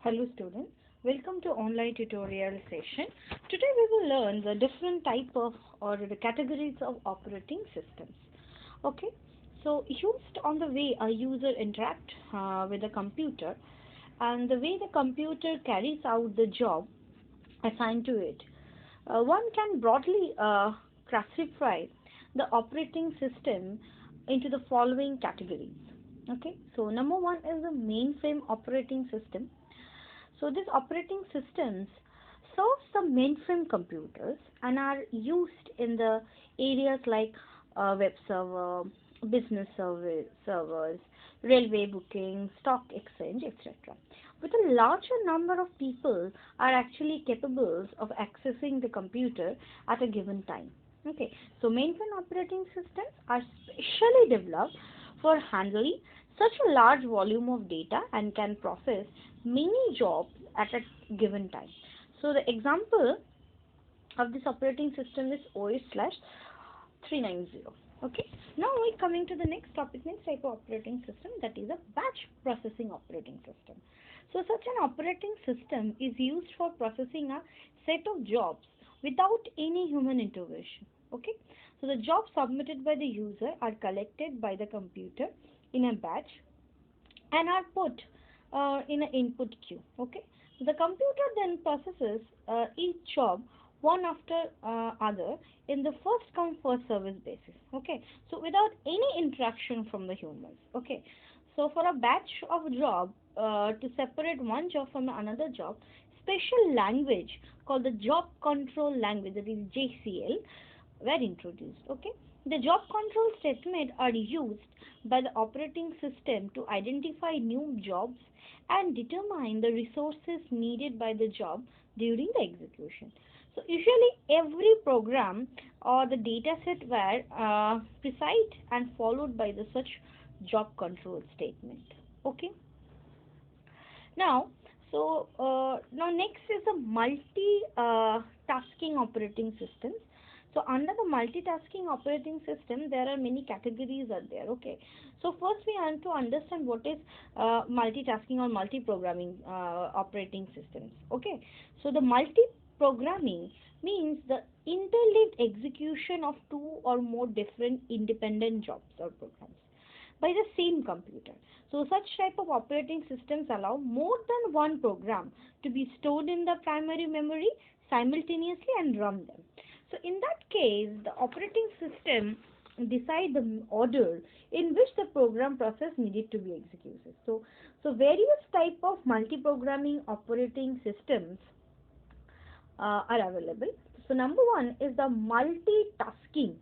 Hello students, welcome to online tutorial session. Today we will learn the different type of or the categories of operating systems. Okay, so used on the way a user interact with the computer and the way the computer carries out the job assigned to it. One can broadly classify the operating system into the following categories. Okay, so number one is the mainframe operating system. So these operating systems serve the mainframe computers and are used in the areas like web server, business servers, railway booking, stock exchange, etc. With a larger number of people are actually capable of accessing the computer at a given time. Okay, so mainframe operating systems are specially developed for handling such a large volume of data and can process many jobs at a given time. So the example of this operating system is OS/390. Okay. Now we're coming to the next topic, next type of operating system, that is a batch processing operating system. So such an operating system is used for processing a set of jobs without any human intervention. Okay. So the jobs submitted by the user are collected by the computer in a batch and are put in an input queue. Okay, the computer then processes each job one after other in the first come first service basis. Okay, so without any interaction from the humans. Okay, so for a batch of job to separate one job from another job, special language called the job control language, that is JCL, were introduced. Okay, the job control statement are used by the operating system to identify new jobs and determine the resources needed by the job during the execution. So usually every program or the data set were precise and followed by the such job control statement. Okay. Now, now next is the multi-tasking operating systems. So under the multitasking operating system, there are many categories are there. Okay. So first we have to understand what is multitasking or multi-programming operating systems. Okay. So the multi-programming means the interleaved execution of two or more different independent jobs or programs by the same computer. So such type of operating systems allow more than one program to be stored in the primary memory simultaneously and run them. So in that case, the operating system decide the order in which the program process needed to be executed. So various type of multi-programming operating systems are available. So number one is the multitasking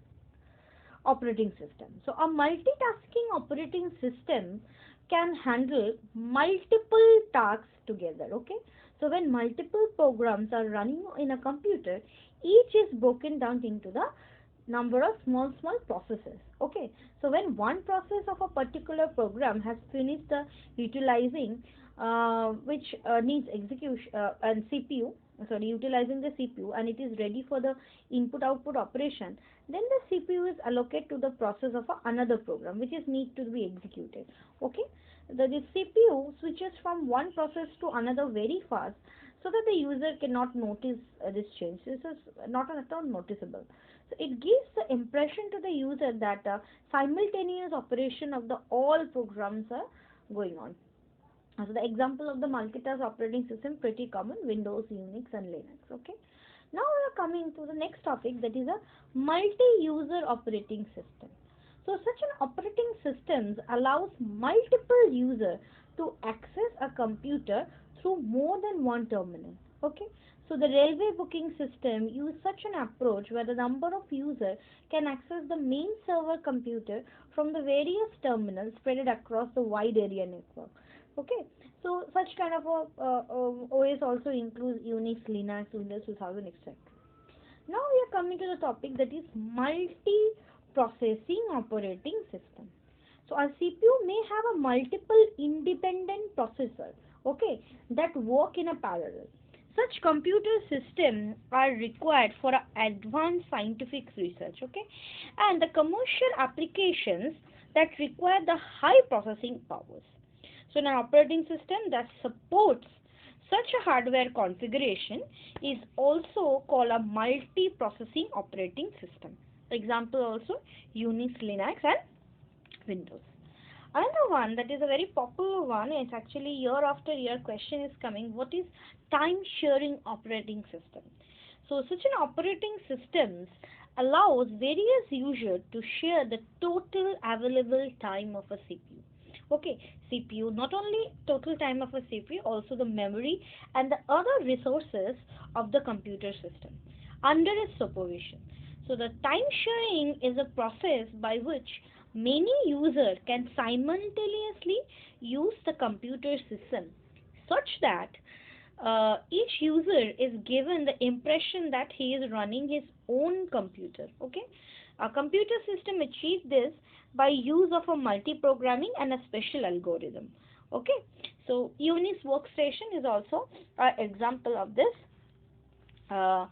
operating system. So a multitasking operating system can handle multiple tasks together. Okay, so when multiple programs are running in a computer, each is broken down into the number of small processes. Okay, so when one process of a particular program has finished the utilizing which needs execution and CPU, sorry, utilizing the CPU, and it is ready for the input output operation, then the CPU is allocated to the process of another program which is need to be executed. Okay, the CPU switches from one process to another very fast so that the user cannot notice this change. This is not at all noticeable. So it gives the impression to the user that simultaneous operation of the all programs are going on. So the example of the multitask operating system pretty common, Windows, Unix and Linux. Okay. Now we are coming to the next topic, that is a multi-user operating system. So such an operating system allows multiple users to access a computer through more than one terminal. Okay. So the railway booking system use such an approach where the number of users can access the main server computer from the various terminals spread across the wide area network. Okay, so such kind of a OS also includes Unix, Linux, Windows 2000, etc. Now we are coming to the topic, that is multi-processing operating system. So a CPU may have a multiple independent processor, okay, that work in a parallel. Such computer systems are required for advanced scientific research, okay, and the commercial applications that require the high processing powers. So an operating system that supports Such a hardware configuration is also called a multi-processing operating system. Example also Unix, Linux and Windows. Another one that is a very popular one is actually year after year question is coming. What is time sharing operating system? So such an operating systems allows various users to share the total available time of a CPU. Okay, CPU, not only total time of a CPU, also the memory and the other resources of the computer system under its supervision. So the time sharing is a process by which many users can simultaneously use the computer system such that each user is given the impression that he is running his own computer. Okay, a computer system achieves this by use of a multi-programming and a special algorithm. Okay, so Unix workstation is also an example of this uh,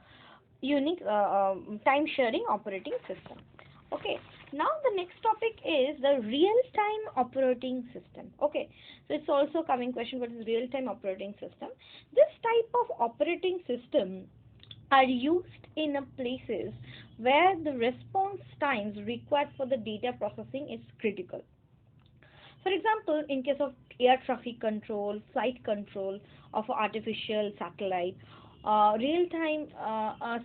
unique time sharing operating system. Okay, now the next topic is the real time operating system. Okay, so it's also coming question, what is real time operating system? This type of operating system are used in a places where the response times required for the data processing is critical. For example, in case of air traffic control, flight control of artificial satellite, real-time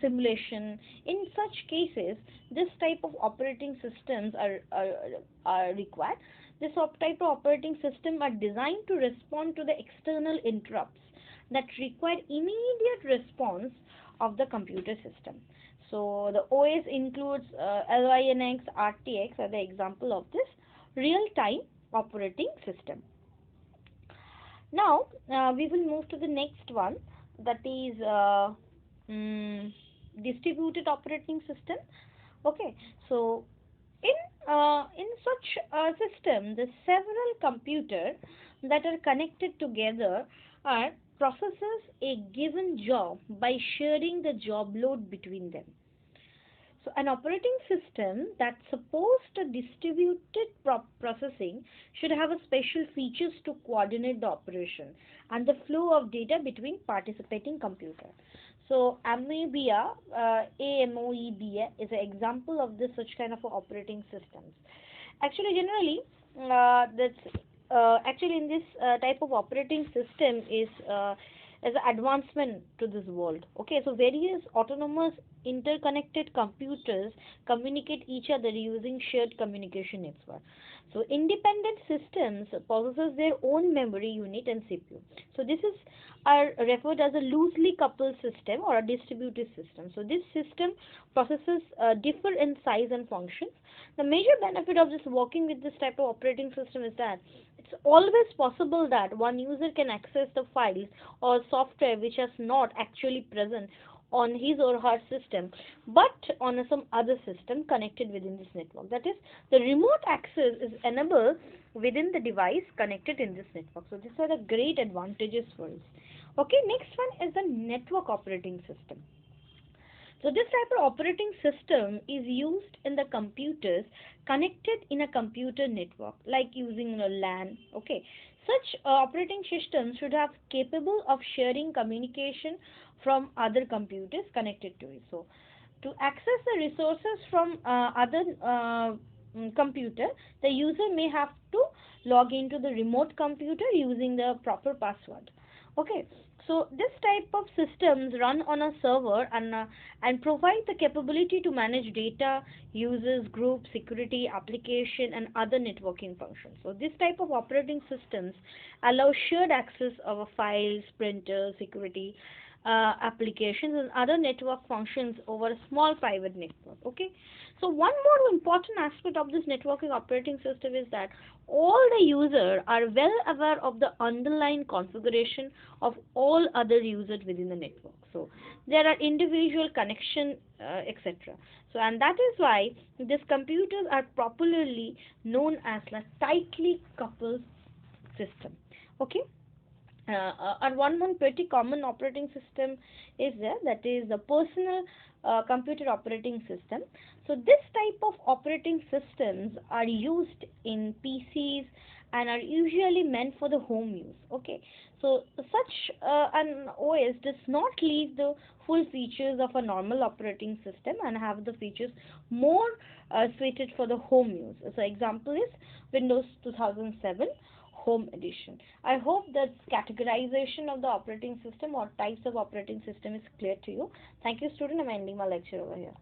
simulation, in such cases, this type of operating systems are required. This type of operating system are designed to respond to the external interrupts that require immediate response of the computer system. So the OS includes LINX, RTX are the example of this real-time operating system. Now we will move to the next one, that is mm, distributed operating system. Okay, so in such a system, the several computers that are connected together are processes a given job by sharing the job load between them. So an operating system that supports the distributed processing should have a special features to coordinate the operation and the flow of data between participating computers. So Amoeba is an example of this such kind of operating systems. Actually, generally, that's actually in this type of operating system is an advancement to this world. Okay, so various autonomous interconnected computers communicate each other using shared communication network. So independent systems possesses their own memory unit and CPU. So this is are referred as a loosely coupled system or a distributed system. So this system processes differ in size and functions. The major benefit of this working with this type of operating system is that it's always possible that one user can access the files or software which is not actually present on his or her system but on some other system connected within this network. That is, the remote access is enabled within the device connected in this network. So these are the great advantages for us. Okay, next one is the network operating system. So this type of operating system is used in the computers connected in a computer network, like using a LAN. Okay, such operating systems should have capable of sharing communication from other computers connected to it. So to access the resources from other computer, the user may have to log into the remote computer using the proper password. Okay, so this type of systems run on a server and provide the capability to manage data, users, groups, security, application, and other networking functions. So this type of operating systems allow shared access of files, printers, security, applications, and other network functions over a small private network. Okay, so one more important aspect of this networking operating system is that all the users are well aware of the underlying configuration of all other users within the network. So there are individual connection, etc. So and that is why these computers are popularly known as a tightly coupled system. Okay, and one more pretty common operating system is there, that is the personal computer operating system. So this type of operating systems are used in PCs and are usually meant for the home use. Okay, So such an OS does not leave the full features of a normal operating system and have the features more suited for the home use. So example is Windows 2007 Home Edition. I hope that categorization of the operating system or types of operating system is clear to you. Thank you, student. I'm ending my lecture over here.